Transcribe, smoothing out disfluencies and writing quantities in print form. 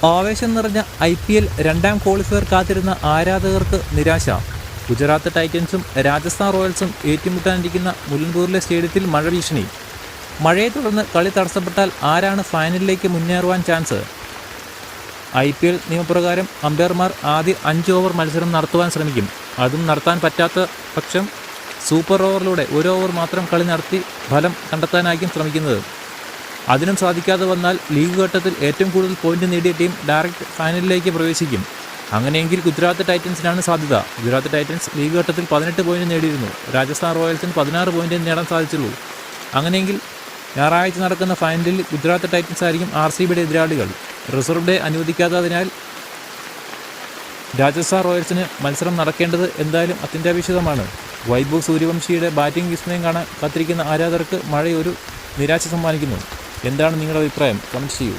ആവേശം നിറഞ്ഞ IPL രണ്ടാം ക്വാളിഫയർ കാത്തിരുന്ന ആരാധകർക്ക് നിരാശ. ഗുജറാത്ത് ടൈറ്റൻസും രാജസ്ഥാൻ റോയൽസും ഏറ്റുമുട്ടാനിരിക്കുന്ന മുല്ലൻപൂരിലെ സ്റ്റേഡിയത്തിൽ മഴ ഭീഷണി. മഴയെ തുടർന്ന് കളി തടസ്സപ്പെട്ടാൽ ആരാണ് ഫൈനലിലേക്ക് മുന്നേറുവാൻ ചാൻസ്? IPL നിയമപ്രകാരം അമ്പയർമാർ ആദ്യ 5 ഓവർ മത്സരം നടത്തുവാൻ ശ്രമിക്കും. അതും നടത്താൻ പറ്റാത്ത പക്ഷം സൂപ്പർ ഓവറിലൂടെ 1 ഓവർ മാത്രം കളി നടത്തി ഫലം കണ്ടെത്താനായിരിക്കും ശ്രമിക്കുന്നത്. അതിനും സാധിക്കാതെ വന്നാൽ ലീഗ് ഘട്ടത്തിൽ ഏറ്റവും കൂടുതൽ പോയിന്റ് നേടിയ ടീം ഡയറക്റ്റ് ഫൈനലിലേക്ക് പ്രവേശിക്കും. അങ്ങനെയെങ്കിൽ ഗുജറാത്ത് ടൈറ്റൻസിനാണ് സാധ്യത. ഗുജറാത്ത് ടൈറ്റൻസ് ലീഗ് ഘട്ടത്തിൽ 18 പോയിന്റ് നേടിയിരുന്നു. രാജസ്ഥാൻ റോയൽസിന് 16 പോയിന്റ് നേടാൻ സാധിച്ചുള്ളൂ. അങ്ങനെയെങ്കിൽ ഞായറാഴ്ച നടക്കുന്ന ഫൈനലിൽ ഗുജറാത്ത് ടൈറ്റൻസ് ആയിരിക്കും RCBയുടെ എതിരാളികൾ. റിസർവ് ഡേ അനുവദിക്കാത്തതിനാൽ രാജസ്ഥാൻ റോയൽസിന് മത്സരം നടക്കേണ്ടത് എന്തായാലും അത്യന്താപേക്ഷിതമാണ്. വൈഭവ് സൂര്യവംശിയുടെ ബാറ്റിംഗ് വിസ്മയം കാണാൻ കാത്തിരിക്കുന്ന ആരാധകർക്ക് മഴയൊരു നിരാശ സമ്മാനിക്കുന്നു. എന്താണ് നിങ്ങളുടെ അഭിപ്രായം? കമൻറ്റ് ചെയ്യൂ.